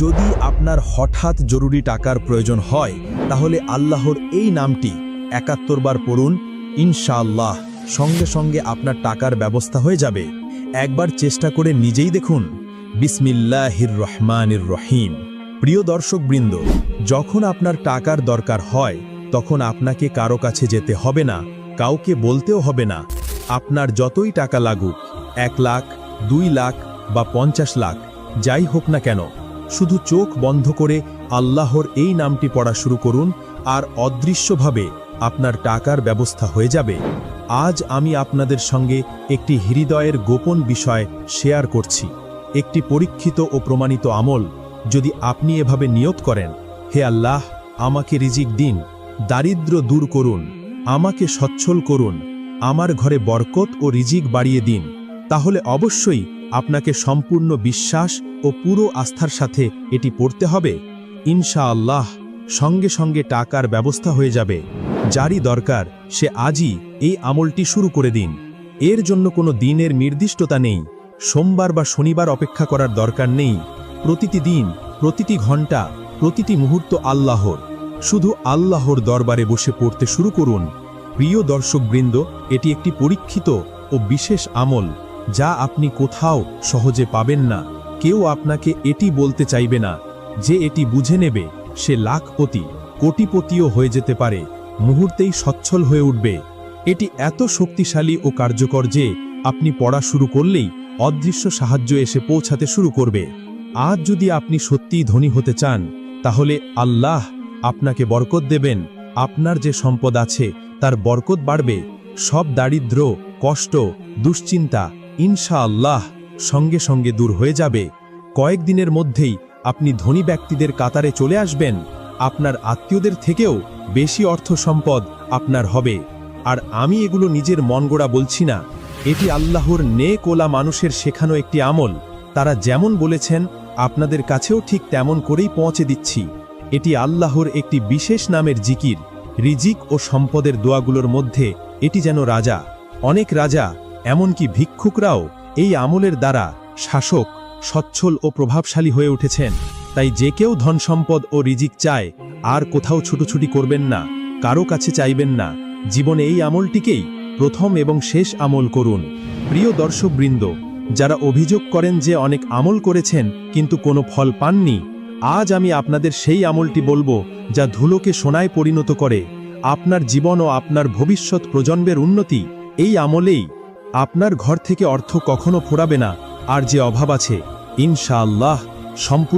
যদি আপনার হঠাৎ জরুরি টাকার প্রয়োজন হয় তাহলে আল্লাহর এই নামটি ৭১ বার পড়ুন, ইনশাআল্লাহ সঙ্গে সঙ্গে আপনার টাকার ব্যবস্থা হয়ে যাবে। একবার চেষ্টা করে নিজেই দেখুন। বিসমিল্লাহির রহমানির রহিম। প্রিয় দর্শকবৃন্দ, যখন আপনার টাকার দরকার হয় তখন আপনাকে কারো কাছে যেতে হবে না, কাউকে বলতেও হবে না। আপনার যতই টাকা লাগুক, ১ লাখ, ২ লাখ বা ৫০ লাখ, যাই হোক না কেন, শুধু চোখ বন্ধ করে আল্লাহর এই নামটি পড়া শুরু করুন আর অদৃশ্যভাবে আপনার টাকার ব্যবস্থা হয়ে যাবে। আজ আমি আপনাদের সঙ্গে একটি হৃদয়ের গোপন বিষয় শেয়ার করছি, একটি পরীক্ষিত ও প্রমাণিত আমল। যদি আপনি এভাবে নিয়ত করেন, হে আল্লাহ, আমাকে রিজিক দিন, দারিদ্র্য দূর করুন, আমাকে সচ্ছল করুন, আমার ঘরে বরকত ও রিজিক বাড়িয়ে দিন, তাহলে অবশ্যই আপনাকে সম্পূর্ণ বিশ্বাস ও পুরো আস্থার সাথে এটি পড়তে হবে। ইনশাআল্লাহ সঙ্গে সঙ্গে টাকার ব্যবস্থা হয়ে যাবে। যারই দরকার সে আজই এই আমলটি শুরু করে দিন। এর জন্য কোনো দিনের নির্দিষ্টতা নেই, সোমবার বা শনিবার অপেক্ষা করার দরকার নেই। প্রতিটি দিন, প্রতিটি ঘন্টা, প্রতিটি মুহূর্ত আল্লাহর, শুধু আল্লাহর দরবারে বসে পড়তে শুরু করুন। প্রিয় দর্শকবৃন্দ, এটি একটি পরীক্ষিত ও বিশেষ আমল যা আপনি কোথাও সহজে পাবেন না। কেউ আপনাকে এটি বলতে চাইবে না। যে এটি বুঝে নেবে সে লাখপতি, কোটিপতিও হয়ে যেতে পারে, মুহূর্তেই সচ্ছল হয়ে উঠবে। এটি এত শক্তিশালী ও কার্যকর যে আপনি পড়া শুরু করলেই অদৃশ্য সাহায্য এসে পৌঁছাতে শুরু করবে। আজ যদি আপনি সত্যিই ধনী হতে চান তাহলে আল্লাহ আপনাকে বরকত দেবেন। আপনার যে সম্পদ আছে তার বরকত বাড়বে। সব দারিদ্র্য, কষ্ট, দুশ্চিন্তা ইনশাআল্লাহ সঙ্গে সঙ্গে দূর হয়ে যাবে। কয়েকদিনের মধ্যেই আপনি ধনী ব্যক্তিদের কাতারে চলে আসবেন। আপনার আত্মীয়দের থেকেও বেশি অর্থ সম্পদ আপনার হবে। আর আমি এগুলো নিজের মন গড়া বলছি না, এটি আল্লাহর নেক ওলা মানুষের শেখানো একটি আমল। তারা যেমন বলেছেন আপনাদের কাছেও ঠিক তেমন করেই পৌঁছে দিচ্ছি। এটি আল্লাহর একটি বিশেষ নামের জিকির। রিজিক ও সম্পদের দোয়াগুলোর মধ্যে এটি যেন রাজা। অনেক রাজা, এমনকি ভিক্ষুকরাও এই আমলের দ্বারা শাসক, সচ্ছল ও প্রভাবশালী হয়ে উঠেছেন। তাই যে কেউ ধন সম্পদ ও রিজিক চায়, আর কোথাও ছুটোছুটি করবেন না, কারো কাছে চাইবেন না। জীবনে এই আমলটিকেই প্রথম এবং শেষ আমল করুন। প্রিয় দর্শকবৃন্দ, যারা অভিযোগ করেন যে অনেক আমল করেছেন কিন্তু কোনো ফল পাননি, আজ আমি আপনাদের সেই আমলটি বলবো যা ধুলোকে সোনায় পরিণত করে আপনার জীবন ও আপনার ভবিষ্যৎ প্রজন্মের উন্নতি। এই আমলেই আপনার ঘর থেকে অর্থ কখনো ফোরাবে না, আর যে অভাব আছে ইনশাআল্লাহ সম্পূর্ণ